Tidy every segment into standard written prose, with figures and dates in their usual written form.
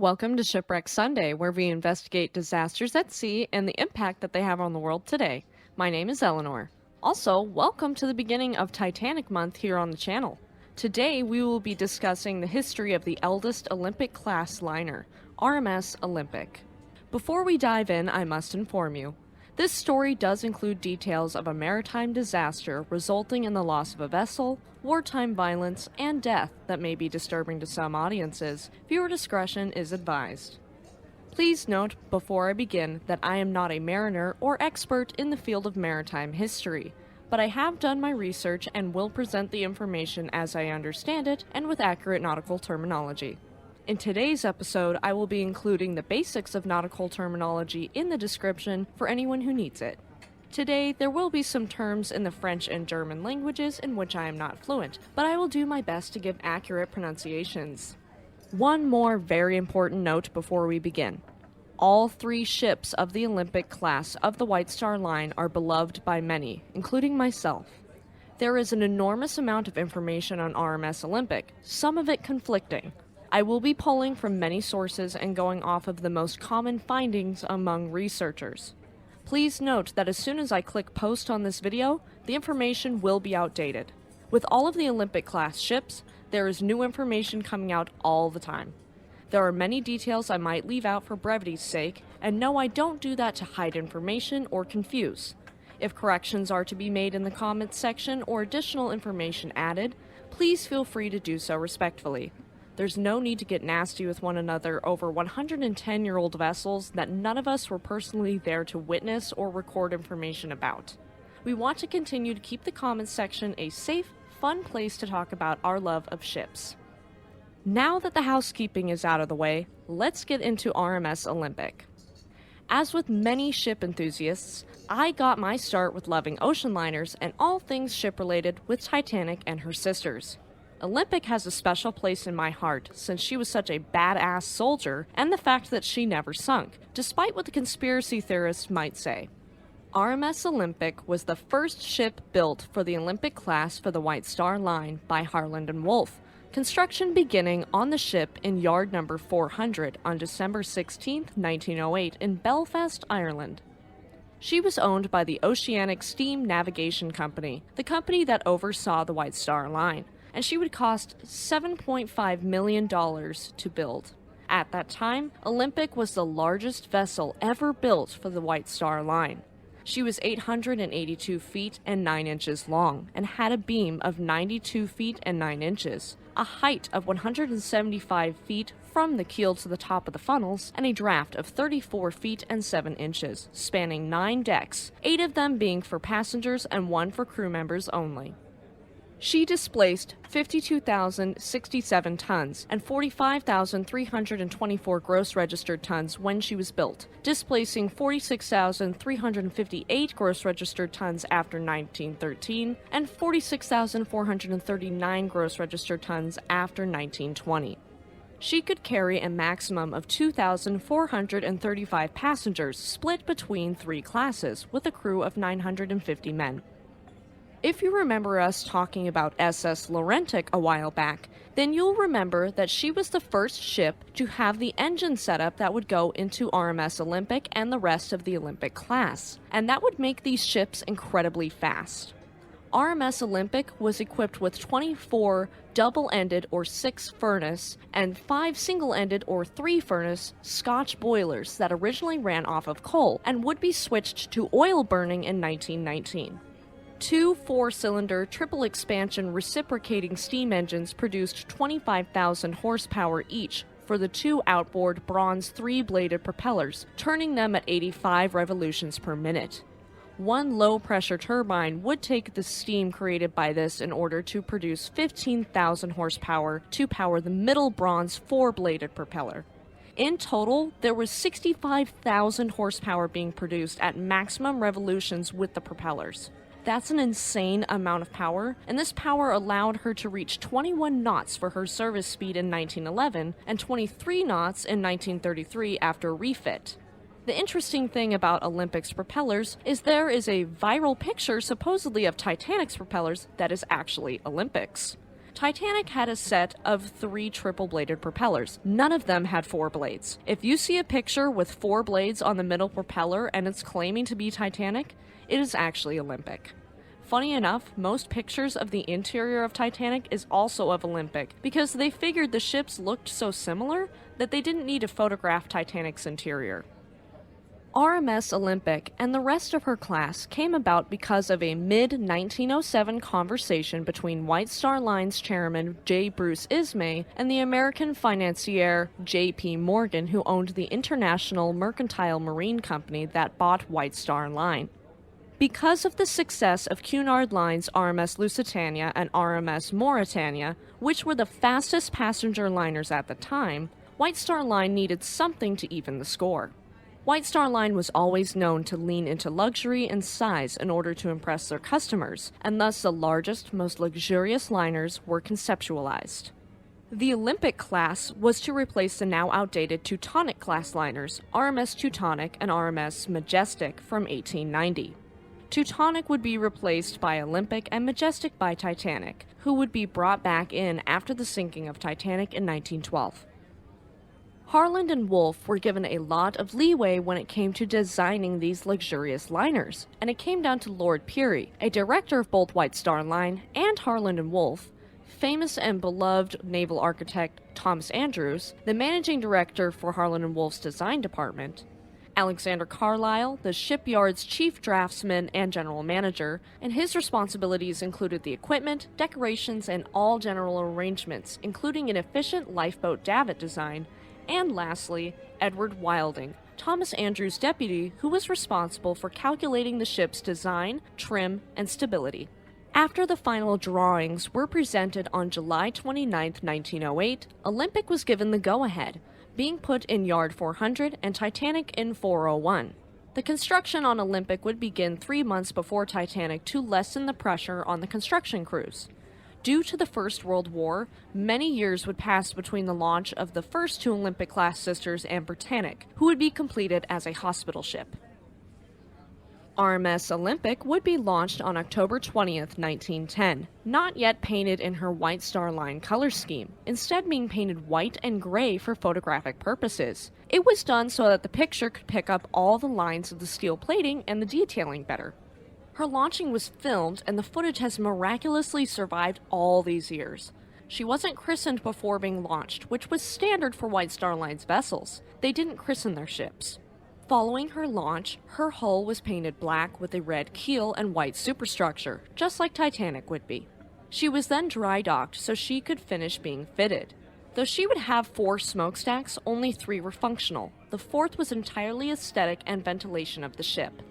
Welcome to Shipwreck Sunday, where we investigate disasters at sea and the impact that they have on the world today. My name is Elinor. Also, welcome to the beginning of Titanic Month here on the channel. Today, we will be discussing the history of the eldest Olympic-class liner, RMS Olympic. Before we dive in, I must inform you. This story does include details of a maritime disaster resulting in the loss of a vessel, wartime violence, and death that may be disturbing to some audiences. Viewer discretion is advised. Please note before I begin that I am not a mariner or expert in the field of maritime history, but I have done my research and will present the information as I understand it and with accurate nautical terminology. In today's episode, I will be including the basics of nautical terminology in the description for anyone who needs it. Today, there will be some terms in the French and German languages in which I am not fluent, but I will do my best to give accurate pronunciations. One more very important note before we begin. All three ships of the Olympic class of the White Star Line are beloved by many, including myself. There is an enormous amount of information on RMS Olympic, some of it conflicting. I will be pulling from many sources and going off of the most common findings among researchers. Please note that as soon as I click post on this video, the information will be outdated. With all of the Olympic class ships, there is new information coming out all the time. There are many details I might leave out for brevity's sake, and no, I don't do that to hide information or confuse. If corrections are to be made in the comments section or additional information added, please feel free to do so respectfully. There's no need to get nasty with one another over 110-year-old vessels that none of us were personally there to witness or record information about. We want to continue to keep the comments section a safe, fun place to talk about our love of ships. Now that the housekeeping is out of the way, let's get into RMS Olympic. As with many ship enthusiasts, I got my start with loving ocean liners and all things ship-related with Titanic and her sisters. Olympic has a special place in my heart since she was such a badass soldier and the fact that she never sunk, despite what the conspiracy theorists might say. RMS Olympic was the first ship built for the Olympic class for the White Star Line by Harland and Wolff, construction beginning on the ship in yard number 400 on December 16, 1908 in Belfast, Ireland. She was owned by the Oceanic Steam Navigation Company, the company that oversaw the White Star Line, and she would cost $7.5 million to build. At that time, Olympic was the largest vessel ever built for the White Star Line. She was 882 feet and 9 inches long and had a beam of 92 feet and 9 inches, a height of 175 feet from the keel to the top of the funnels, and a draft of 34 feet and 7 inches, spanning 9 decks, 8 of them being for passengers and 1 for crew members only. She displaced 52,067 tons and 45,324 gross registered tons when she was built, displacing 46,358 gross registered tons after 1913 and 46,439 gross registered tons after 1920. She could carry a maximum of 2,435 passengers split between 3 classes with a crew of 950 men. If you remember us talking about SS Laurentic a while back, then you'll remember that she was the first ship to have the engine setup that would go into RMS Olympic and the rest of the Olympic class, and that would make these ships incredibly fast. RMS Olympic was equipped with 24 double-ended or 6-furnace and 5 single-ended or 3-furnace Scotch boilers that originally ran off of coal and would be switched to oil burning in 1919. 2 4-cylinder triple-expansion reciprocating steam engines produced 25,000 horsepower each for the 2 outboard bronze 3-bladed propellers, turning them at 85 revolutions per minute. 1 low-pressure turbine would take the steam created by this in order to produce 15,000 horsepower to power the middle bronze 4-bladed propeller. In total, there was 65,000 horsepower being produced at maximum revolutions with the propellers. That's an insane amount of power, and this power allowed her to reach 21 knots for her service speed in 1911 and 23 knots in 1933 after refit. The interesting thing about Olympic's propellers is there is a viral picture supposedly of Titanic's propellers that is actually Olympic's. Titanic had a set of 3 triple-bladed propellers. None of them had 4 blades. If you see a picture with 4 blades on the middle propeller and it's claiming to be Titanic, it is actually Olympic. Funny enough, most pictures of the interior of Titanic is also of Olympic, because they figured the ships looked so similar that they didn't need to photograph Titanic's interior. RMS Olympic and the rest of her class came about because of a mid-1907 conversation between White Star Line's chairman J. Bruce Ismay and the American financier J.P. Morgan, who owned the International Mercantile Marine Company that bought White Star Line. Because of the success of Cunard Line's RMS Lusitania and RMS Mauretania, which were the fastest passenger liners at the time, White Star Line needed something to even the score. White Star Line was always known to lean into luxury and size in order to impress their customers, and thus the largest, most luxurious liners were conceptualized. The Olympic class was to replace the now outdated Teutonic class liners, RMS Teutonic and RMS Majestic, from 1890. Teutonic would be replaced by Olympic and Majestic by Titanic, who would be brought back in after the sinking of Titanic in 1912. Harland and Wolff were given a lot of leeway when it came to designing these luxurious liners, and it came down to Lord Peary, a director of both White Star Line and Harland and Wolff, famous and beloved naval architect Thomas Andrews, the managing director for Harland and Wolff's design department, Alexander Carlisle, the shipyard's chief draftsman and general manager, and his responsibilities included the equipment, decorations, and all general arrangements, including an efficient lifeboat davit design, and lastly, Edward Wilding, Thomas Andrews' deputy, who was responsible for calculating the ship's design, trim, and stability. After the final drawings were presented on July 29, 1908, Olympic was given the go-ahead, being put in Yard 400 and Titanic in 401. The construction on Olympic would begin 3 months before Titanic to lessen the pressure on the construction crews. Due to the First World War, many years would pass between the launch of the first 2 Olympic-class sisters and Britannic, who would be completed as a hospital ship. RMS Olympic would be launched on October 20th, 1910, not yet painted in her White Star Line color scheme, instead being painted white and gray for photographic purposes. It was done so that the picture could pick up all the lines of the steel plating and the detailing better. Her launching was filmed, and the footage has miraculously survived all these years. She wasn't christened before being launched, which was standard for White Star Line's vessels. They didn't christen their ships. Following her launch, her hull was painted black with a red keel and white superstructure, just like Titanic would be. She was then dry docked so she could finish being fitted. Though she would have 4 smokestacks, only 3 were functional. The 4th was entirely aesthetic and ventilation of the ship.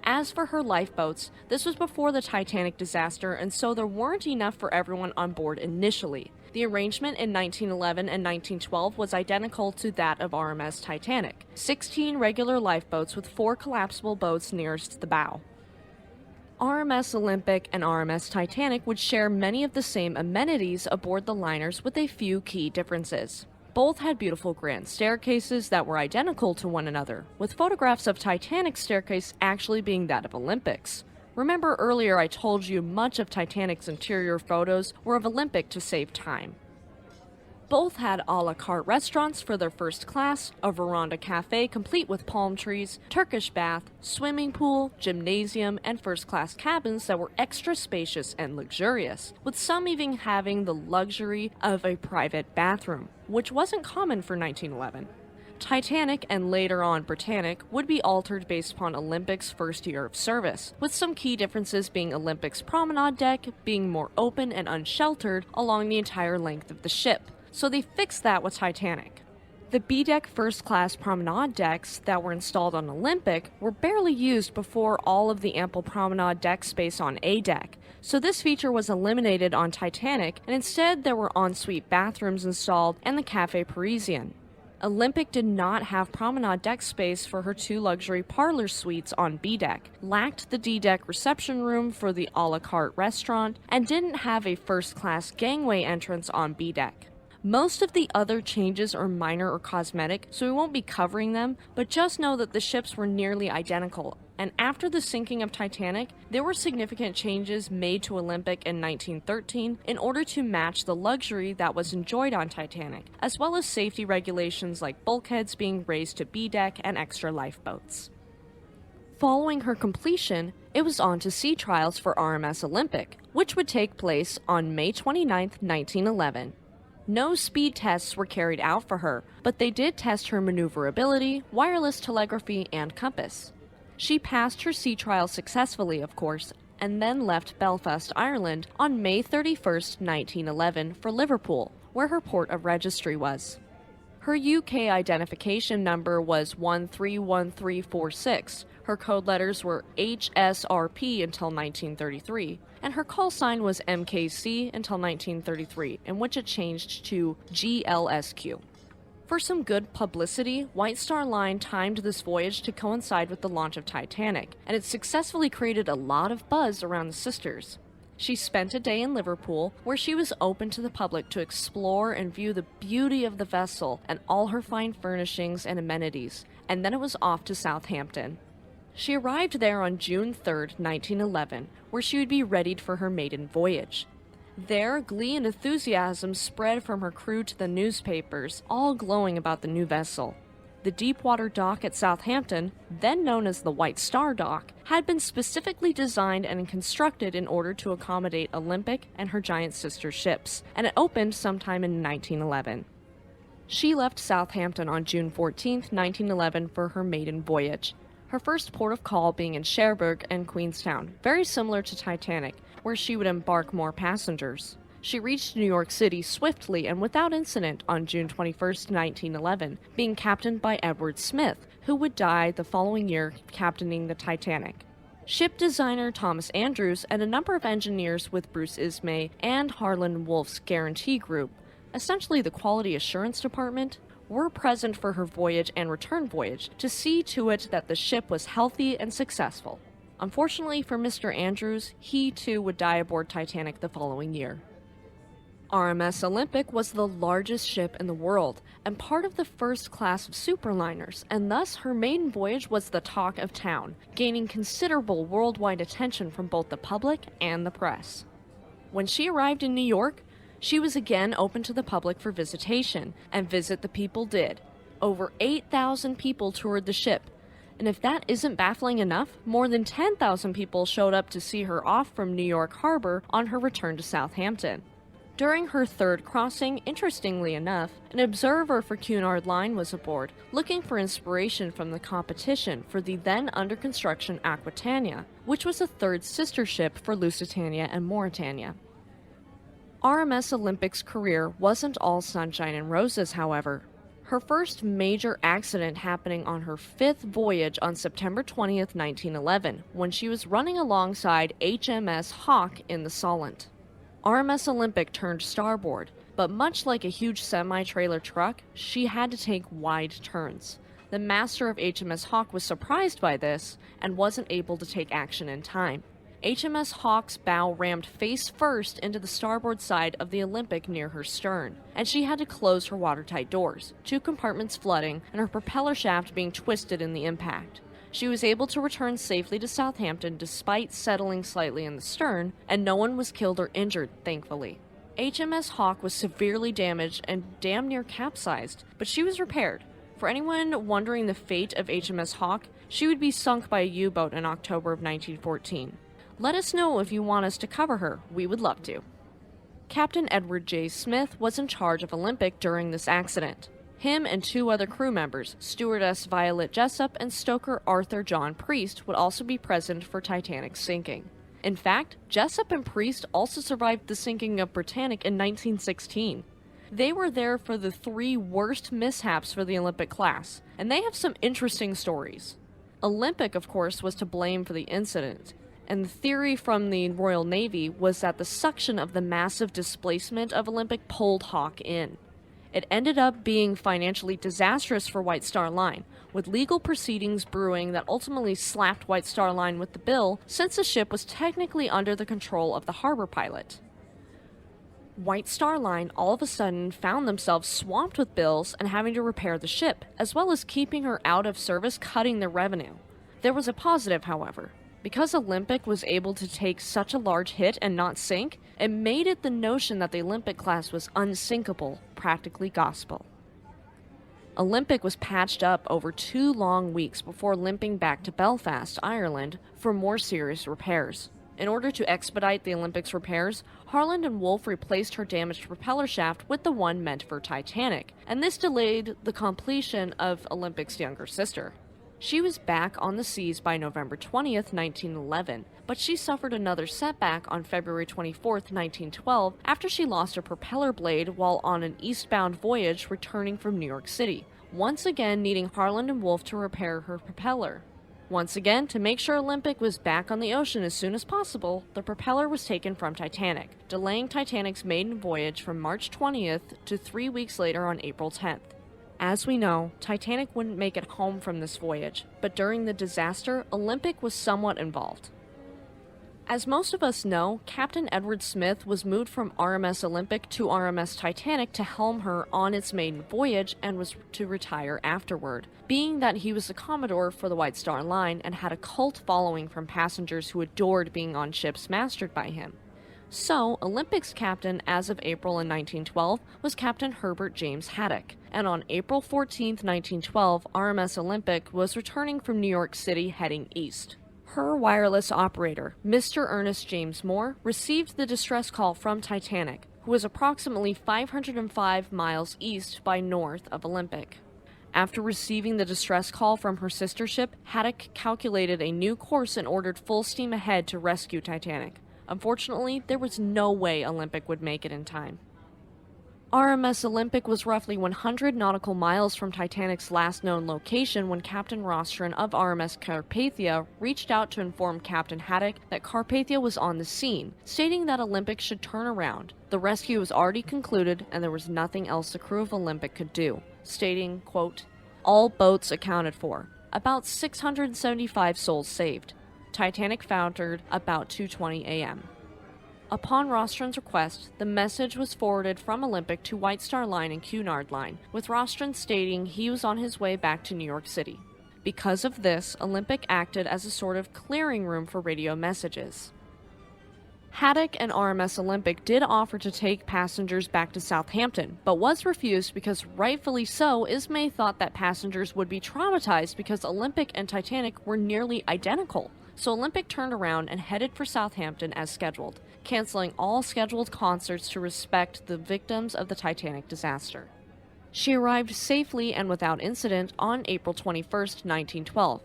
As for her lifeboats, this was before the Titanic disaster, and so there weren't enough for everyone on board initially. The arrangement in 1911 and 1912 was identical to that of RMS Titanic, 16 regular lifeboats with 4 collapsible boats nearest the bow. RMS Olympic and RMS Titanic would share many of the same amenities aboard the liners with a few key differences. Both had beautiful grand staircases that were identical to one another, with photographs of Titanic's staircase actually being that of Olympic's. Remember earlier I told you much of Titanic's interior photos were of Olympic to save time. Both had a la carte restaurants for their first class, a veranda cafe complete with palm trees, Turkish bath, swimming pool, gymnasium, and first-class cabins that were extra spacious and luxurious, with some even having the luxury of a private bathroom, which wasn't common for 1911. Titanic and later on Britannic would be altered based upon Olympic's first year of service, with some key differences being Olympic's promenade deck being more open and unsheltered along the entire length of the ship, so they fixed that with Titanic. The B-deck first-class promenade decks that were installed on Olympic were barely used before all of the ample promenade deck space on A-deck, so this feature was eliminated on Titanic, and instead there were ensuite bathrooms installed and the Café Parisien. Olympic did not have promenade deck space for her 2 luxury parlor suites on B-deck, lacked the D-deck reception room for the a la carte restaurant, and didn't have a first-class gangway entrance on B-deck. Most of the other changes are minor or cosmetic, so we won't be covering them, but just know that the ships were nearly identical, And after the sinking of Titanic, there were significant changes made to Olympic in 1913 in order to match the luxury that was enjoyed on Titanic, as well as safety regulations like bulkheads being raised to B deck and extra lifeboats. Following her completion, it was on to sea trials for RMS Olympic, which would take place on May 29, 1911. No speed tests were carried out for her, but they did test her maneuverability, wireless telegraphy, and compass. She passed her sea trial successfully, of course, and then left Belfast, Ireland on May 31, 1911 for Liverpool, where her port of registry was. Her UK identification number was 131346. Her code letters were HSRP until 1933, and her call sign was MKC until 1933, in which it changed to GLSQ. For some good publicity, White Star Line timed this voyage to coincide with the launch of Titanic, and it successfully created a lot of buzz around the sisters. She spent a day in Liverpool, where she was open to the public to explore and view the beauty of the vessel and all her fine furnishings and amenities, and then it was off to Southampton. She arrived there on June 3, 1911, where she would be readied for her maiden voyage. There, glee and enthusiasm spread from her crew to the newspapers, all glowing about the new vessel. The Deepwater Dock at Southampton, then known as the White Star Dock, had been specifically designed and constructed in order to accommodate Olympic and her giant sister ships, and it opened sometime in 1911. She left Southampton on June 14, 1911 for her maiden voyage, her first port of call being in Cherbourg and Queenstown, very similar to Titanic, where she would embark more passengers. She reached New York City swiftly and without incident on June 21, 1911, being captained by Edward Smith, who would die the following year captaining the Titanic. Ship designer Thomas Andrews and a number of engineers with Bruce Ismay and Harlan Wolff's Guarantee Group, essentially the quality assurance department, were present for her voyage and return voyage to see to it that the ship was healthy and successful. Unfortunately for Mr. Andrews, he too would die aboard Titanic the following year. RMS Olympic was the largest ship in the world and part of the first class of superliners, and thus her maiden voyage was the talk of town, gaining considerable worldwide attention from both the public and the press. When she arrived in New York, she was again open to the public for visitation, and visit the people did. Over 8,000 people toured the ship, and if that isn't baffling enough, more than 10,000 people showed up to see her off from New York Harbor on her return to Southampton. During her third crossing, interestingly enough, an observer for Cunard Line was aboard, looking for inspiration from the competition for the then under construction Aquitania, which was a third sister ship for Lusitania and Mauretania. RMS Olympic's career wasn't all sunshine and roses, however. Her first major accident happening on her fifth voyage on September 20th, 1911, when she was running alongside HMS Hawke in the Solent. RMS Olympic turned starboard, but much like a huge semi-trailer truck, she had to take wide turns. The master of HMS Hawke was surprised by this and wasn't able to take action in time. HMS Hawke's bow rammed face first into the starboard side of the Olympic near her stern, and she had to close her watertight doors, 2 compartments flooding and her propeller shaft being twisted in the impact. She was able to return safely to Southampton despite settling slightly in the stern, and no one was killed or injured, thankfully. HMS Hawke was severely damaged and damn near capsized, but she was repaired. For anyone wondering the fate of HMS Hawke, she would be sunk by a U-boat in October of 1914. Let us know if you want us to cover her. We would love to. Captain Edward J. Smith was in charge of Olympic during this accident. Him and 2 other crew members, stewardess Violet Jessup and stoker Arthur John Priest, would also be present for Titanic's sinking. In fact, Jessup and Priest also survived the sinking of Britannic in 1916. They were there for the 3 worst mishaps for the Olympic class, and they have some interesting stories. Olympic, of course, was to blame for the incident, and the theory from the Royal Navy was that the suction of the massive displacement of Olympic pulled Hawke in. It ended up being financially disastrous for White Star Line, with legal proceedings brewing that ultimately slapped White Star Line with the bill since the ship was technically under the control of the harbor pilot. White Star Line all of a sudden found themselves swamped with bills and having to repair the ship, as well as keeping her out of service, cutting their revenue. There was a positive, however. Because Olympic was able to take such a large hit and not sink, it made it the notion that the Olympic class was unsinkable practically gospel. Olympic was patched up over 2 long weeks before limping back to Belfast, Ireland, for more serious repairs. In order to expedite the Olympic's repairs, Harland and Wolff replaced her damaged propeller shaft with the one meant for Titanic, and this delayed the completion of Olympic's younger sister. She was back on the seas by November 20th, 1911, but she suffered another setback on February 24th, 1912, after she lost a propeller blade while on an eastbound voyage returning from New York City, once again needing Harland and Wolff to repair her propeller. Once again, to make sure Olympic was back on the ocean as soon as possible, the propeller was taken from Titanic, delaying Titanic's maiden voyage from March 20th to 3 weeks later on April 10th. As we know, Titanic wouldn't make it home from this voyage, but during the disaster, Olympic was somewhat involved. As most of us know, Captain Edward Smith was moved from RMS Olympic to RMS Titanic to helm her on its maiden voyage and was to retire afterward, being that he was the Commodore for the White Star Line and had a cult following from passengers who adored being on ships mastered by him. So, Olympic's captain as of April in 1912 was Captain Herbert James Haddock, and on April 14, 1912, RMS Olympic was returning from New York City heading east. Her wireless operator, Mr. Ernest James Moore, received the distress call from Titanic, who was approximately 505 miles east by north of Olympic. After receiving the distress call from her sister ship, Haddock calculated a new course and ordered full steam ahead to rescue Titanic. Unfortunately, there was no way Olympic would make it in time. RMS Olympic was roughly 100 nautical miles from Titanic's last known location when Captain Rostron of RMS Carpathia reached out to inform Captain Haddock that Carpathia was on the scene, stating that Olympic should turn around. The rescue was already concluded and there was nothing else the crew of Olympic could do, stating, quote, "All boats accounted for. About 675 souls saved. Titanic foundered about 2:20 a.m. Upon Rostron's request, the message was forwarded from Olympic to White Star Line and Cunard Line, with Rostron stating he was on his way back to New York City. Because of this, Olympic acted as a sort of clearing room for radio messages. Haddock and RMS Olympic did offer to take passengers back to Southampton, but was refused because, rightfully so, Ismay thought that passengers would be traumatized because Olympic and Titanic were nearly identical. So Olympic turned around and headed for Southampton as scheduled, canceling all scheduled concerts to respect the victims of the Titanic disaster. She arrived safely and without incident on April 21, 1912.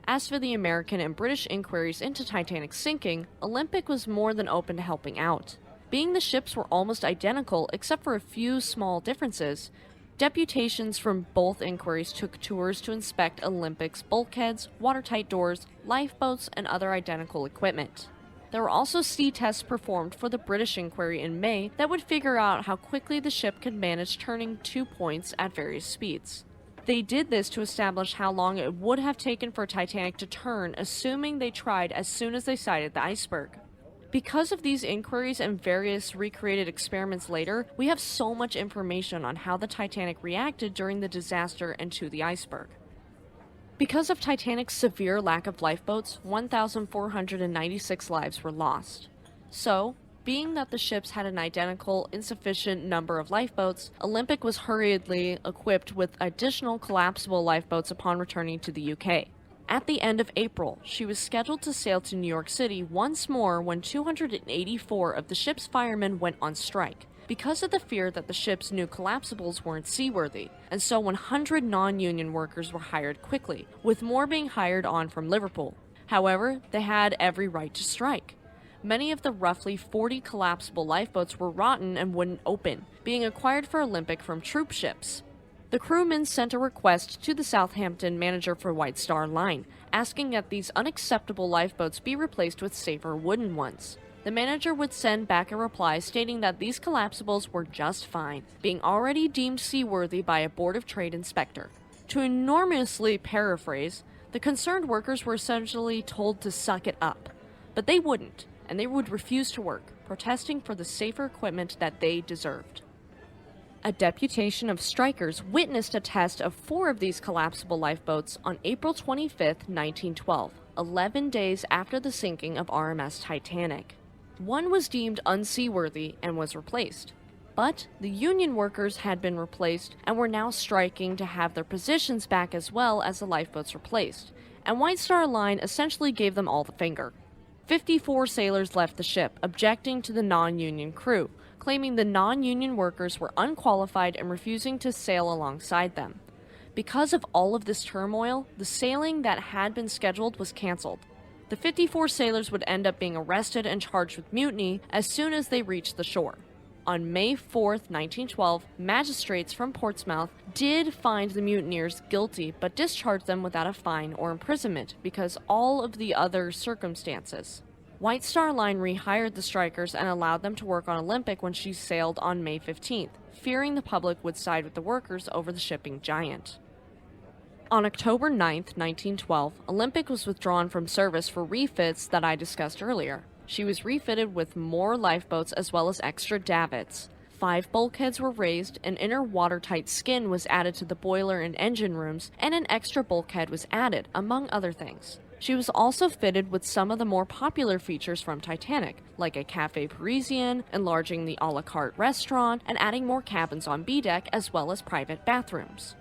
As for the American and British inquiries into Titanic's sinking, Olympic was more than open to helping out. Being the ships were almost identical except for a few small differences, deputations from both inquiries took tours to inspect Olympic's bulkheads, watertight doors, lifeboats, and other identical equipment. There were also sea tests performed for the British inquiry in May that would figure out how quickly the ship could manage turning 2 points at various speeds. They did this to establish how long it would have taken for Titanic to turn, assuming they tried as soon as they sighted the iceberg. Because of these inquiries and various recreated experiments later, we have so much information on how the Titanic reacted during the disaster and to the iceberg. Because of Titanic's severe lack of lifeboats, 1,496 lives were lost. So, being that the ships had an identical, insufficient number of lifeboats, Olympic was hurriedly equipped with additional collapsible lifeboats upon returning to the UK. At the end of April, she was scheduled to sail to New York City once more when 284 of the ship's firemen went on strike, because of the fear that the ship's new collapsibles weren't seaworthy, and so 100 non-union workers were hired quickly, with more being hired on from Liverpool. However, they had every right to strike. Many of the roughly 40 collapsible lifeboats were rotten and wouldn't open, being acquired for Olympic from troop ships. The crewmen sent a request to the Southampton manager for White Star Line, asking that these unacceptable lifeboats be replaced with safer wooden ones. The manager would send back a reply stating that these collapsibles were just fine, being already deemed seaworthy by a Board of Trade inspector. To enormously paraphrase, the concerned workers were essentially told to suck it up. But they wouldn't, and they would refuse to work, protesting for the safer equipment that they deserved. A deputation of strikers witnessed a test of 4 of these collapsible lifeboats on April 25, 1912, 11 days after the sinking of RMS Titanic. One was deemed unseaworthy and was replaced. But the Union workers had been replaced and were now striking to have their positions back as well as the lifeboats replaced, and White Star Line essentially gave them all the finger. 54 sailors left the ship, objecting to the non-union crew, claiming the non-union workers were unqualified and refusing to sail alongside them. Because of all of this turmoil, the sailing that had been scheduled was canceled. The 54 sailors would end up being arrested and charged with mutiny as soon as they reached the shore. On May 4, 1912, magistrates from Portsmouth did find the mutineers guilty but discharged them without a fine or imprisonment because all of the other circumstances. White Star Line rehired the strikers and allowed them to work on Olympic when she sailed on May 15th, fearing the public would side with the workers over the shipping giant. On October 9, 1912, Olympic was withdrawn from service for refits that I discussed earlier. She was refitted with more lifeboats as well as extra davits. 5 bulkheads were raised, an inner watertight skin was added to the boiler and engine rooms, and an extra bulkhead was added, among other things. She was also fitted with some of the more popular features from Titanic, like a Café Parisien, enlarging the a la carte restaurant, and adding more cabins on B deck as well as private bathrooms.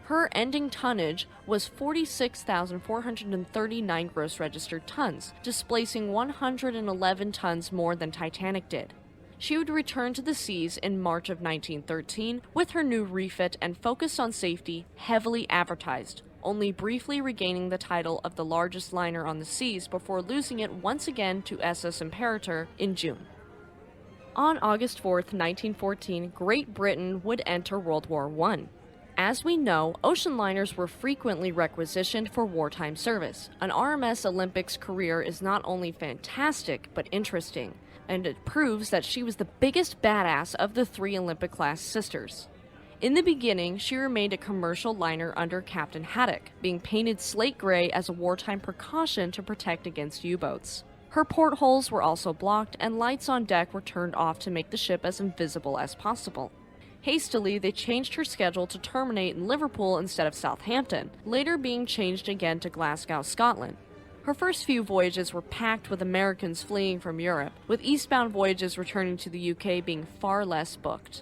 Her ending tonnage was 46,439 gross registered tons, displacing 111 tons more than Titanic did. She would return to the seas in March of 1913 with her new refit and focus on safety, heavily advertised, only briefly regaining the title of the largest liner on the seas before losing it once again to SS Imperator in June. On August 4, 1914, Great Britain would enter World War I. As we know, ocean liners were frequently requisitioned for wartime service. An RMS Olympic's career is not only fantastic, but interesting, and it proves that she was the biggest badass of the 3 Olympic-class sisters. In the beginning, she remained a commercial liner under Captain Haddock, being painted slate gray as a wartime precaution to protect against U-boats. Her portholes were also blocked, and lights on deck were turned off to make the ship as invisible as possible. Hastily, they changed her schedule to terminate in Liverpool instead of Southampton, later being changed again to Glasgow, Scotland. Her first few voyages were packed with Americans fleeing from Europe, with eastbound voyages returning to the UK being far less booked.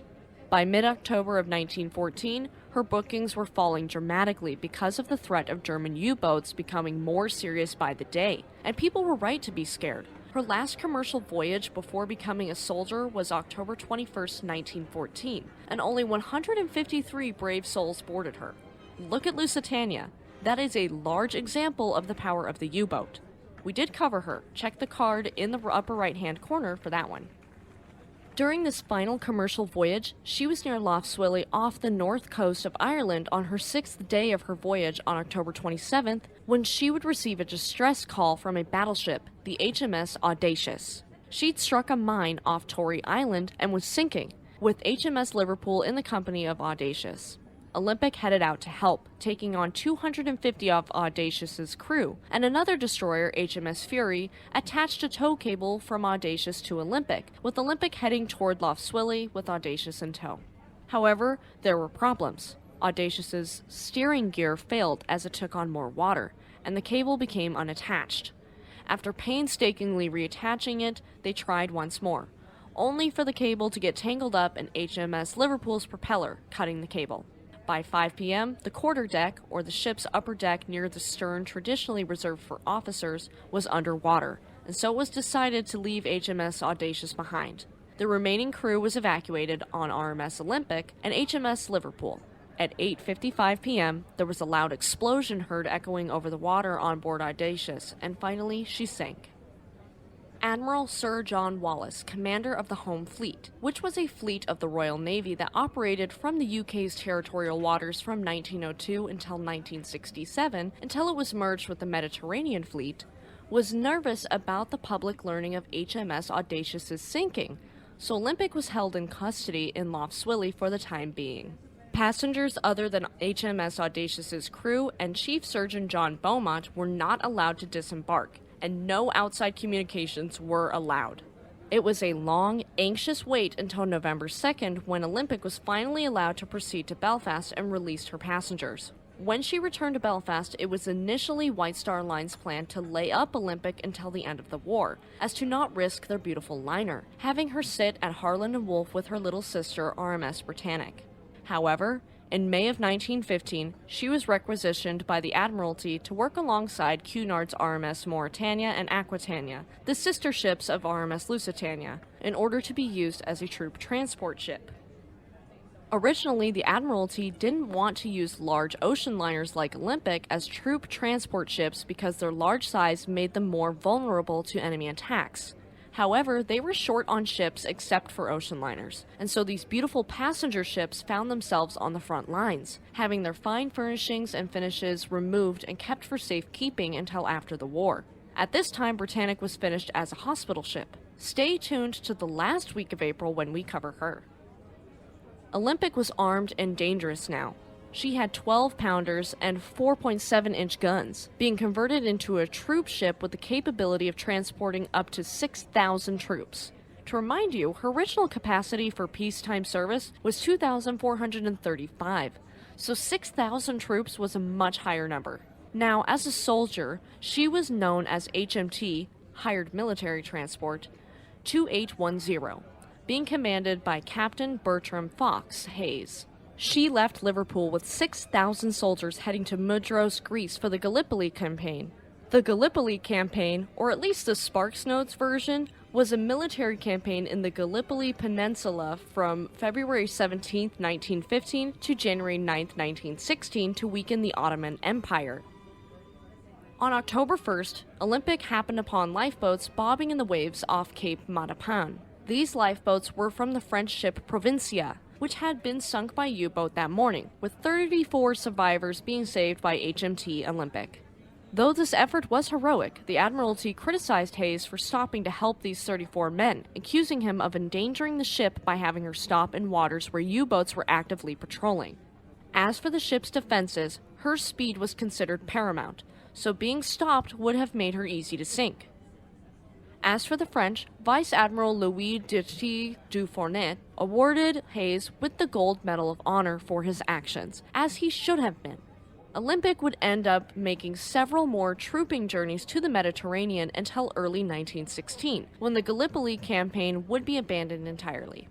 By mid-October of 1914, her bookings were falling dramatically because of the threat of German U-boats becoming more serious by the day, and people were right to be scared. Her last commercial voyage before becoming a soldier was October 21, 1914, and only 153 brave souls boarded her. Look at Lusitania. That is a large example of the power of the U-boat. We did cover her. Check the card in the upper right-hand corner for that one. During this final commercial voyage, she was near Lough Swilly off the north coast of Ireland on her 6th day of her voyage on October 27th, when she would receive a distress call from a battleship, the HMS Audacious. She'd struck a mine off Tory Island and was sinking, with HMS Liverpool in the company of Audacious. Olympic headed out to help, taking on 250 of Audacious's crew, and another destroyer, HMS Fury, attached a tow cable from Audacious to Olympic, with Olympic heading toward Lough Swilly with Audacious in tow. However, there were problems. Audacious's steering gear failed as it took on more water, and the cable became unattached. After painstakingly reattaching it, they tried once more, only for the cable to get tangled up in HMS Liverpool's propeller, cutting the cable. By 5 p.m., the quarterdeck, or the ship's upper deck near the stern traditionally reserved for officers, was underwater, and so it was decided to leave HMS Audacious behind. The remaining crew was evacuated on RMS Olympic and HMS Liverpool. At 8:55 p.m., there was a loud explosion heard echoing over the water on board Audacious, and finally she sank. Admiral Sir John Wallis, commander of the Home Fleet, which was a fleet of the Royal Navy that operated from the UK's territorial waters from 1902 until 1967, until it was merged with the Mediterranean Fleet, was nervous about the public learning of HMS Audacious's sinking, so Olympic was held in custody in Lough Swilly for the time being. Passengers other than HMS Audacious's crew and Chief Surgeon John Beaumont were not allowed to disembark, and no outside communications were allowed. It was a long, anxious wait until November 2nd when Olympic was finally allowed to proceed to Belfast and released her passengers. When she returned to Belfast, it was initially White Star Line's plan to lay up Olympic until the end of the war, as to not risk their beautiful liner, having her sit at Harland and Wolff with her little sister RMS Britannic. However, in May of 1915, she was requisitioned by the Admiralty to work alongside Cunard's RMS Mauretania and Aquitania, the sister ships of RMS Lusitania, in order to be used as a troop transport ship. Originally, the Admiralty didn't want to use large ocean liners like Olympic as troop transport ships because their large size made them more vulnerable to enemy attacks. However, they were short on ships except for ocean liners, and so these beautiful passenger ships found themselves on the front lines, having their fine furnishings and finishes removed and kept for safekeeping until after the war. At this time, Britannic was finished as a hospital ship. Stay tuned to the last week of April when we cover her. Olympic was armed and dangerous now. She had 12-pounders and 4.7-inch guns, being converted into a troop ship with the capability of transporting up to 6,000 troops. To remind you, her original capacity for peacetime service was 2,435, so 6,000 troops was a much higher number. Now, as a soldier, she was known as HMT, Hired Military Transport, 2810. Being commanded by Captain Bertram Fox Hayes. She left Liverpool with 6,000 soldiers heading to Mudros, Greece for the Gallipoli campaign. The Gallipoli campaign, or at least the Sparks Notes version, was a military campaign in the Gallipoli Peninsula from February 17, 1915 to January 9, 1916 to weaken the Ottoman Empire. On October 1st, Olympic happened upon lifeboats bobbing in the waves off Cape Matapan. These lifeboats were from the French ship Provincia, which had been sunk by U-boat that morning, with 34 survivors being saved by HMT Olympic. Though this effort was heroic, the Admiralty criticized Hayes for stopping to help these 34 men, accusing him of endangering the ship by having her stop in waters where U-boats were actively patrolling. As for the ship's defenses, her speed was considered paramount, so being stopped would have made her easy to sink. As for the French, Vice Admiral Louis de T. Dufournet awarded Hayes with the Gold Medal of Honor for his actions, as he should have been. Olympic would end up making several more trooping journeys to the Mediterranean until early 1916, when the Gallipoli campaign would be abandoned entirely.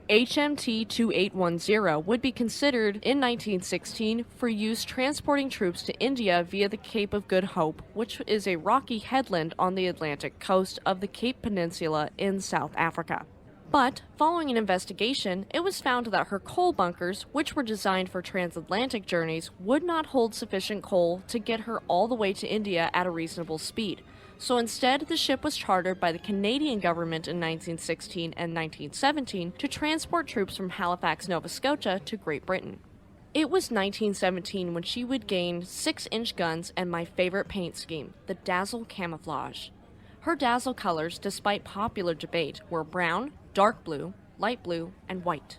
HMT 2810 would be considered in 1916 for use transporting troops to India via the Cape of Good Hope, which is a rocky headland on the Atlantic coast of the Cape Peninsula in South Africa. But, following an investigation, it was found that her coal bunkers, which were designed for transatlantic journeys, would not hold sufficient coal to get her all the way to India at a reasonable speed. So instead, the ship was chartered by the Canadian government in 1916 and 1917 to transport troops from Halifax, Nova Scotia to Great Britain. It was 1917 when she would gain 6-inch guns and my favorite paint scheme, the Dazzle Camouflage. Her Dazzle colors, despite popular debate, were brown, dark blue, light blue, and white.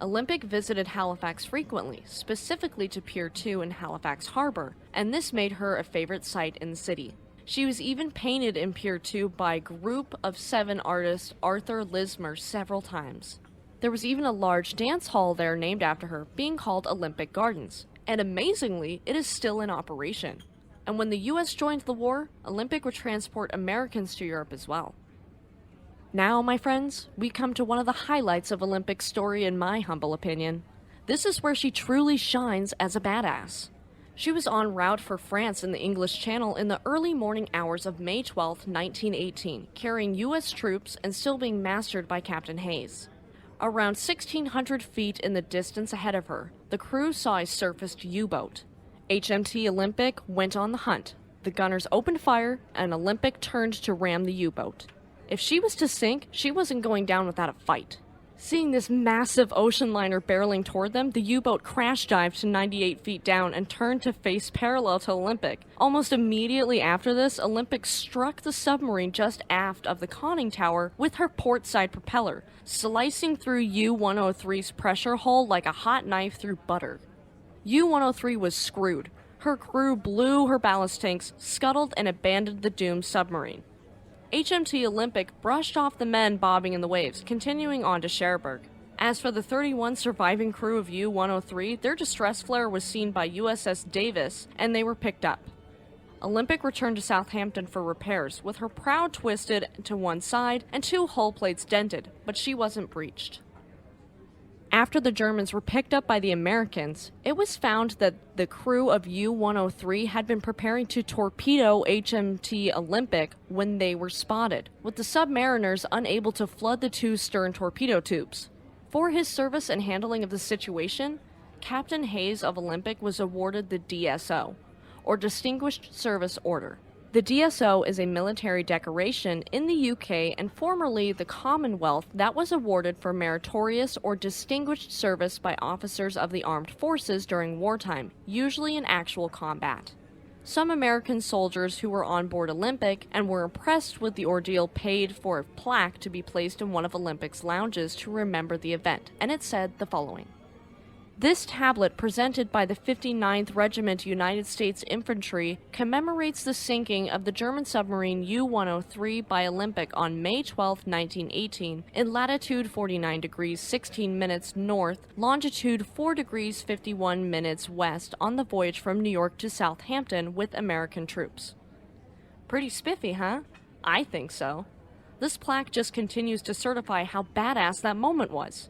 Olympic visited Halifax frequently, specifically to Pier 2 in Halifax Harbor, and this made her a favorite sight in the city. She was even painted in Pier 2 by Group of 7 artist Arthur Lismer several times. There was even a large dance hall there named after her, being called Olympic Gardens, and amazingly, it is still in operation. And when the US joined the war, Olympic would transport Americans to Europe as well. Now, my friends, we come to one of the highlights of Olympic's story in my humble opinion. This is where she truly shines as a badass. She was en route for France in the English Channel in the early morning hours of May 12, 1918, carrying U.S. troops and still being mastered by Captain Hayes. Around 1,600 feet in the distance ahead of her, the crew saw a surfaced U-boat. HMT Olympic went on the hunt. The gunners opened fire, and Olympic turned to ram the U-boat. If she was to sink, she wasn't going down without a fight. Seeing this massive ocean liner barreling toward them, the U-boat crash dived to 98 feet down and turned to face parallel to Olympic. Almost immediately after this, Olympic struck the submarine just aft of the conning tower with her port side propeller, slicing through U-103's pressure hull like a hot knife through butter. U-103 was screwed. Her crew blew her ballast tanks, scuttled, and abandoned the doomed submarine. HMT Olympic brushed off the men bobbing in the waves, continuing on to Cherbourg. As for the 31 surviving crew of U-103, their distress flare was seen by USS Davis, and they were picked up. Olympic returned to Southampton for repairs, with her prow twisted to one side and 2 hull plates dented, but she wasn't breached. After the Germans were picked up by the Americans, it was found that the crew of U-103 had been preparing to torpedo HMT Olympic when they were spotted, with the submariners unable to flood the 2 stern torpedo tubes. For his service and handling of the situation, Captain Hayes of Olympic was awarded the DSO, or Distinguished Service Order. The DSO is a military decoration in the UK and formerly the Commonwealth that was awarded for meritorious or distinguished service by officers of the armed forces during wartime, usually in actual combat. Some American soldiers who were on board Olympic and were impressed with the ordeal paid for a plaque to be placed in one of Olympic's lounges to remember the event, and it said the following. This tablet, presented by the 59th Regiment United States Infantry, commemorates the sinking of the German submarine U-103 by Olympic on May 12, 1918, in latitude 49 degrees 16 minutes north, longitude 4 degrees 51 minutes west on the voyage from New York to Southampton with American troops. Pretty spiffy, huh? I think so. This plaque just continues to certify how badass that moment was.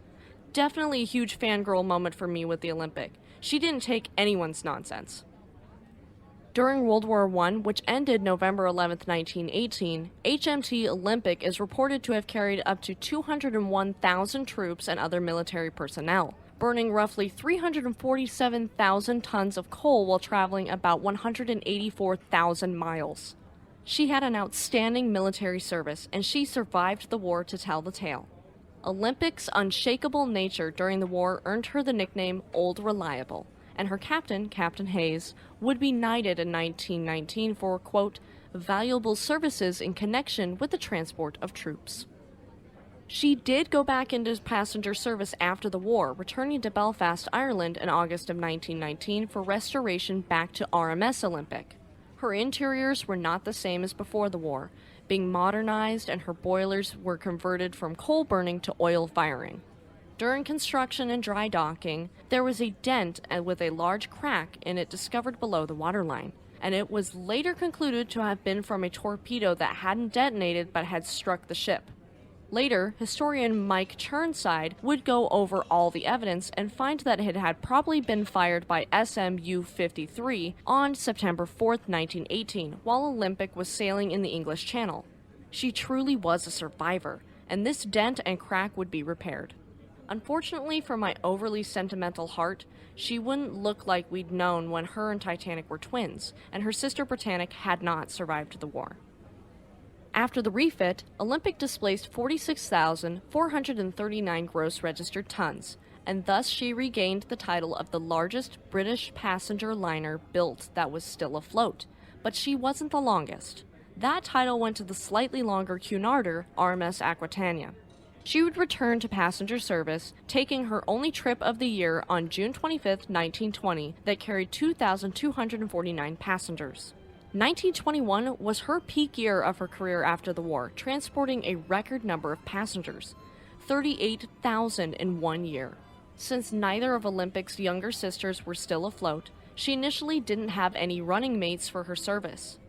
Definitely a huge fangirl moment for me with the Olympic. She didn't take anyone's nonsense. During World War I, which ended November 11, 1918, HMT Olympic is reported to have carried up to 201,000 troops and other military personnel, burning roughly 347,000 tons of coal while traveling about 184,000 miles. She had an outstanding military service, and she survived the war to tell the tale. Olympic's unshakable nature during the war earned her the nickname Old Reliable, and her captain, Captain Hayes, would be knighted in 1919 for, quote, valuable services in connection with the transport of troops. She did go back into passenger service after the war, returning to Belfast, Ireland in August of 1919 for restoration back to RMS Olympic. Her interiors were not the same as before the war, being modernized, and her boilers were converted from coal burning to oil firing. During construction and dry docking, there was a dent with a large crack in it discovered below the waterline, and it was later concluded to have been from a torpedo that hadn't detonated but had struck the ship. Later, historian Mike Churnside would go over all the evidence and find that it had probably been fired by SMU-53 on September 4, 1918, while Olympic was sailing in the English Channel. She truly was a survivor, and this dent and crack would be repaired. Unfortunately for my overly sentimental heart, she wouldn't look like we'd known when her and Titanic were twins, and her sister Britannic had not survived the war. After the refit, Olympic displaced 46,439 gross registered tons, and thus she regained the title of the largest British passenger liner built that was still afloat, but she wasn't the longest. That title went to the slightly longer Cunarder RMS Aquitania. She would return to passenger service, taking her only trip of the year on June 25, 1920, that carried 2,249 passengers. 1921 was her peak year of her career after the war, transporting a record number of passengers, 38,000 in 1 year. Since neither of Olympic's younger sisters were still afloat, she initially didn't have any running mates for her service.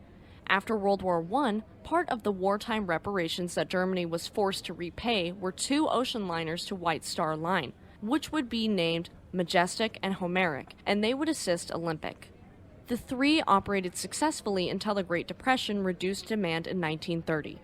After World War I, part of the wartime reparations that Germany was forced to repay were 2 ocean liners to White Star Line, which would be named Majestic and Homeric, and they would assist Olympic. The 3 operated successfully until the Great Depression reduced demand in 1930.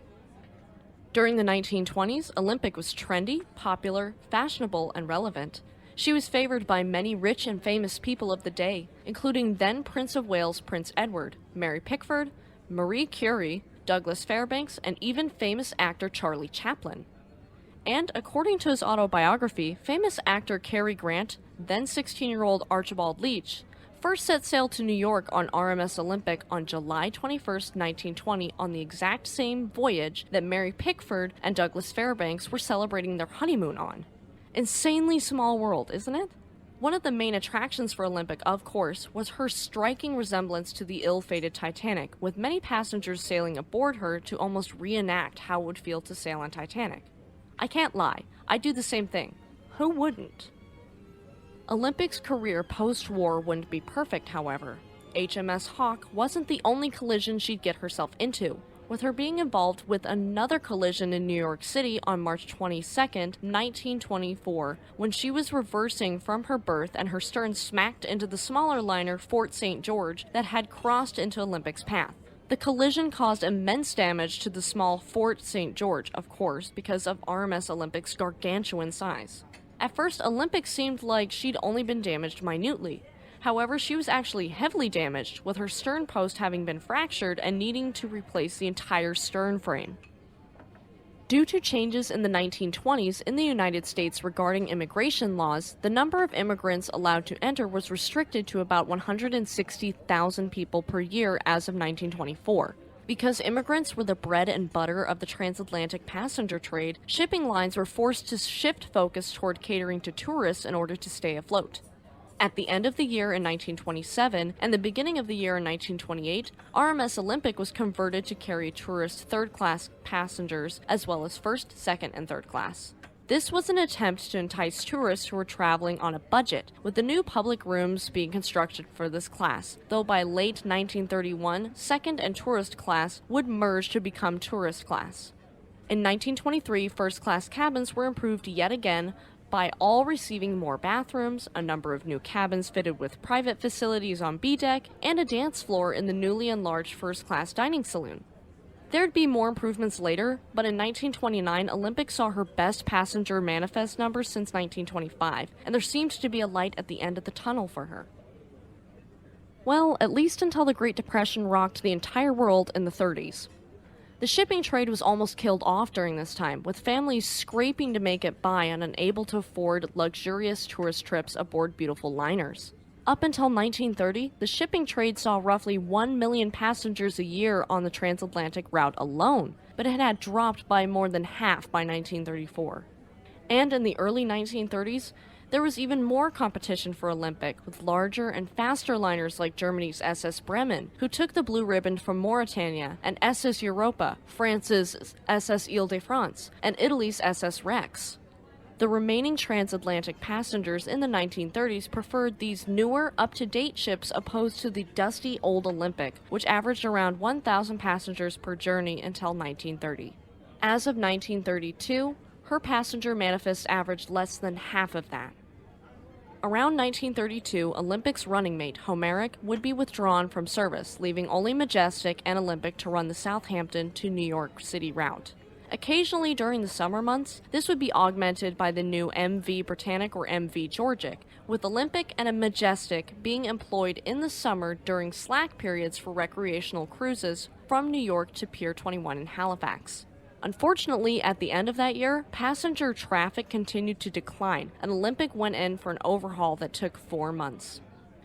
During the 1920s, Olympic was trendy, popular, fashionable, and relevant. She was favored by many rich and famous people of the day, including then Prince of Wales Prince Edward, Mary Pickford, Marie Curie, Douglas Fairbanks, and even famous actor Charlie Chaplin. And according to his autobiography, famous actor Cary Grant, then 16-year-old Archibald Leach, first set sail to New York on RMS Olympic on July 21, 1920, on the exact same voyage that Mary Pickford and Douglas Fairbanks were celebrating their honeymoon on. Insanely small world, isn't it? One of the main attractions for Olympic, of course, was her striking resemblance to the ill-fated Titanic, with many passengers sailing aboard her to almost reenact how it would feel to sail on Titanic. I can't lie, I'd do the same thing. Who wouldn't? Olympic's career post-war wouldn't be perfect, however. HMS Hawk wasn't the only collision she'd get herself into, with her being involved with another collision in New York City on March 22, 1924, when she was reversing from her berth and her stern smacked into the smaller liner Fort St. George that had crossed into Olympic's path. The collision caused immense damage to the small Fort St. George, of course, because of RMS Olympic's gargantuan size. At first, Olympic seemed like she'd only been damaged minutely. However, she was actually heavily damaged, with her stern post having been fractured and needing to replace the entire stern frame. Due to changes in the 1920s in the United States regarding immigration laws, the number of immigrants allowed to enter was restricted to about 160,000 people per year as of 1924. Because immigrants were the bread and butter of the transatlantic passenger trade, shipping lines were forced to shift focus toward catering to tourists in order to stay afloat. At the end of the year in 1927 and the beginning of the year in 1928, RMS Olympic was converted to carry tourist third-class passengers as well as first, second, and third class. This was an attempt to entice tourists who were traveling on a budget, with the new public rooms being constructed for this class, though by late 1931, second and tourist class would merge to become tourist class. In 1923, first-class cabins were improved yet again, by all receiving more bathrooms, a number of new cabins fitted with private facilities on B deck, and a dance floor in the newly enlarged first-class dining saloon. There'd be more improvements later, but in 1929, Olympic saw her best passenger manifest numbers since 1925, and there seemed to be a light at the end of the tunnel for her. Well, at least until the Great Depression rocked the entire world in the 30s. The shipping trade was almost killed off during this time, with families scraping to make it by and unable to afford luxurious tourist trips aboard beautiful liners. Up until 1930, the shipping trade saw roughly 1 million passengers a year on the transatlantic route alone, but it had dropped by more than half by 1934. And in the early 1930s, there was even more competition for Olympic, with larger and faster liners like Germany's SS Bremen, who took the blue ribbon from Mauritania, and SS Europa, France's SS Ile-de-France, and Italy's SS Rex. The remaining transatlantic passengers in the 1930s preferred these newer, up-to-date ships opposed to the dusty old Olympic, which averaged around 1,000 passengers per journey until 1930. As of 1932, her passenger manifest averaged less than half of that. Around 1932, Olympic's running mate, Homeric, would be withdrawn from service, leaving only Majestic and Olympic to run the Southampton to New York City route. Occasionally during the summer months, this would be augmented by the new MV Britannic or MV Georgic, with Olympic and a Majestic being employed in the summer during slack periods for recreational cruises from New York to Pier 21 in Halifax. Unfortunately, at the end of that year, passenger traffic continued to decline, and Olympic went in for an overhaul that took 4 months.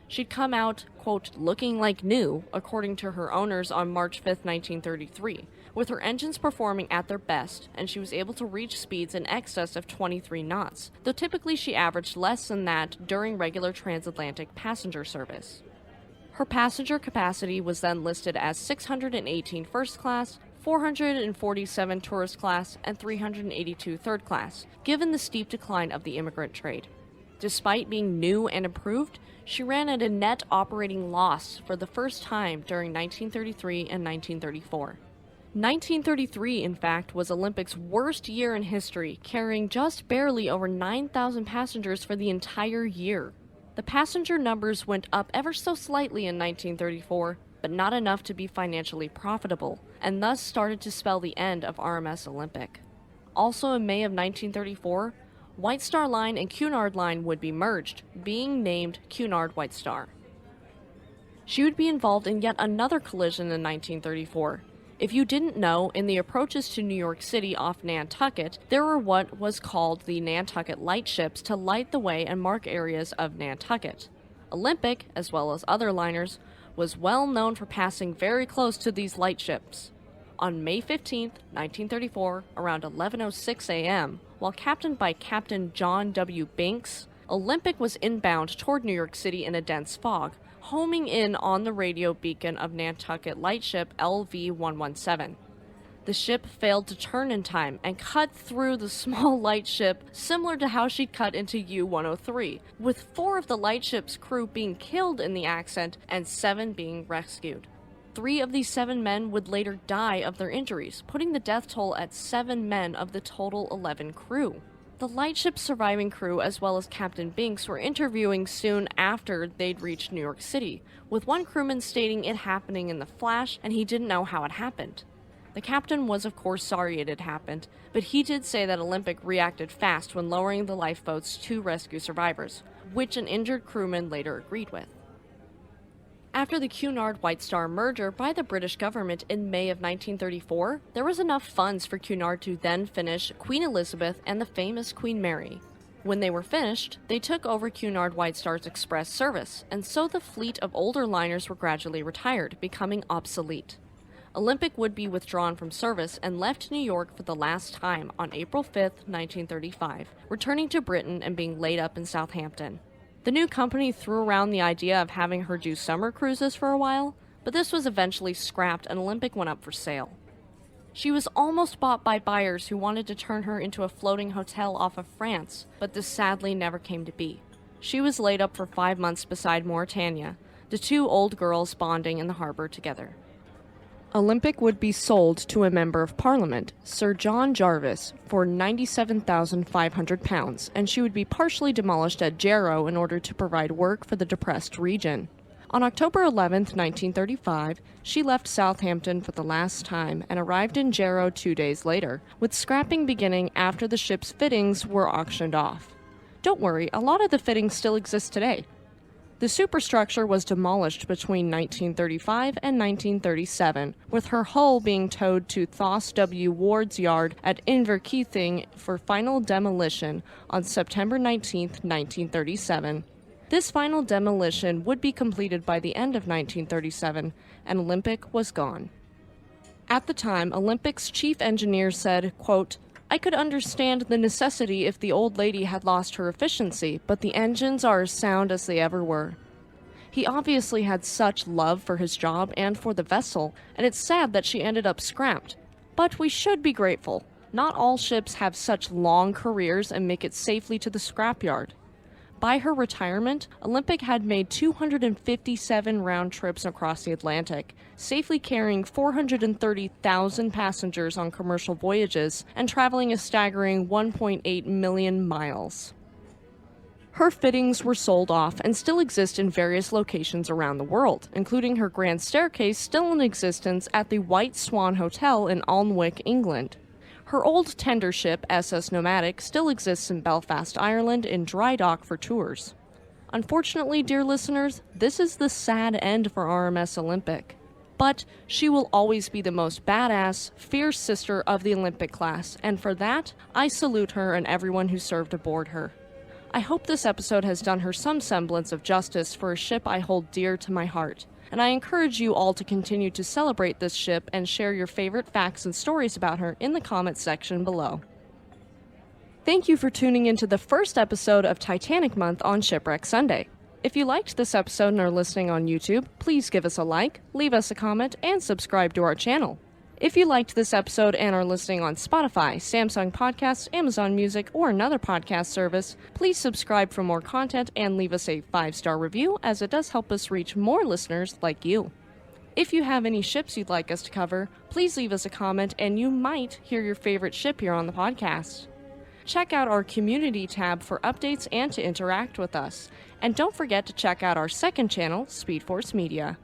She'd come out, quote, looking like new, according to her owners on March 5, 1933, with her engines performing at their best, and she was able to reach speeds in excess of 23 knots, though typically she averaged less than that during regular transatlantic passenger service. Her passenger capacity was then listed as 618 first class, 447 tourist class, and 382 third class, given the steep decline of the immigrant trade. Despite being new and improved, she ran at a net operating loss for the first time during 1933 and 1934. 1933, in fact, was Olympic's worst year in history, carrying just barely over 9,000 passengers for the entire year. The passenger numbers went up ever so slightly in 1934, but not enough to be financially profitable, and thus started to spell the end of RMS Olympic. Also in May of 1934, White Star Line and Cunard Line would be merged, being named Cunard White Star. She would be involved in yet another collision in 1934. If you didn't know, in the approaches to New York City off Nantucket, there were what was called the Nantucket Light Ships to light the way and mark areas of Nantucket. Olympic, as well as other liners, was well known for passing very close to these light ships. On May 15, 1934, around 11:06 a.m., while captained by Captain John W. Binks, Olympic was inbound toward New York City in a dense fog, homing in on the radio beacon of Nantucket lightship LV-117. The ship failed to turn in time and cut through the small lightship, similar to how she'd cut into U-103, with 4 of the lightship's crew being killed in the accident and 7 being rescued. 3 of these 7 men would later die of their injuries, putting the death toll at 7 men of the total 11 crew. The lightship's surviving crew, as well as Captain Binks, were interviewing soon after they'd reached New York City, with one crewman stating it happening in the flash and he didn't know how it happened. The captain was of course sorry it had happened, but he did say that Olympic reacted fast when lowering the lifeboats to rescue survivors, which an injured crewman later agreed with. After the Cunard-White Star merger by the British government in May of 1934, there was enough funds for Cunard to then finish Queen Elizabeth and the famous Queen Mary. When they were finished, they took over Cunard-White Star's express service, and so the fleet of older liners were gradually retired, becoming obsolete. Olympic would be withdrawn from service and left New York for the last time on April 5, 1935, returning to Britain and being laid up in Southampton. The new company threw around the idea of having her do summer cruises for a while, but this was eventually scrapped and Olympic went up for sale. She was almost bought by buyers who wanted to turn her into a floating hotel off of France, but this sadly never came to be. She was laid up for 5 months beside Mauretania, the 2 old girls bonding in the harbor together. Olympic would be sold to a Member of Parliament, Sir John Jarvis, for £97,500, and she would be partially demolished at Jarrow in order to provide work for the depressed region. On October 11, 1935, she left Southampton for the last time and arrived in Jarrow 2 days later, with scrapping beginning after the ship's fittings were auctioned off. Don't worry, a lot of the fittings still exist today. The superstructure was demolished between 1935 and 1937, with her hull being towed to Thos W. Ward's yard at Inverkeithing for final demolition on September 19, 1937. This final demolition would be completed by the end of 1937, and Olympic was gone. At the time, Olympic's chief engineer said, quote, "I could understand the necessity if the old lady had lost her efficiency, but the engines are as sound as they ever were." He obviously had such love for his job and for the vessel, and it's sad that she ended up scrapped. But we should be grateful. Not all ships have such long careers and make it safely to the scrapyard. By her retirement, Olympic had made 257 round trips across the Atlantic, safely carrying 430,000 passengers on commercial voyages and traveling a staggering 1.8 million miles. Her fittings were sold off and still exist in various locations around the world, including her grand staircase still in existence at the White Swan Hotel in Alnwick, England. Her old tender ship, SS Nomadic, still exists in Belfast, Ireland, in dry dock for tours. Unfortunately, dear listeners, this is the sad end for RMS Olympic. But she will always be the most badass, fierce sister of the Olympic class, and for that, I salute her and everyone who served aboard her. I hope this episode has done her some semblance of justice for a ship I hold dear to my heart. And I encourage you all to continue to celebrate this ship and share your favorite facts and stories about her in the comments section below. Thank you for tuning into the first episode of Titanic Month on Shipwreck Sunday. If you liked this episode and are listening on YouTube, please give us a like, leave us a comment, and subscribe to our channel. If you liked this episode and are listening on Spotify, Samsung Podcasts, Amazon Music, or another podcast service, please subscribe for more content and leave us a 5-star review, as it does help us reach more listeners like you. If you have any ships you'd like us to cover, please leave us a comment and you might hear your favorite ship here on the podcast. Check out our community tab for updates and to interact with us. And don't forget to check out our second channel, Speed Force Media.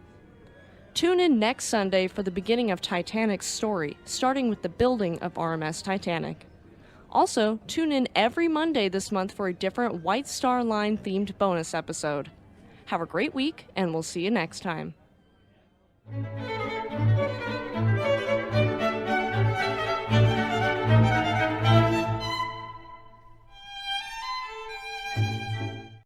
Tune in next Sunday for the beginning of Titanic's story, starting with the building of RMS Titanic. Also, tune in every Monday this month for a different White Star Line themed bonus episode. Have a great week, and we'll see you next time.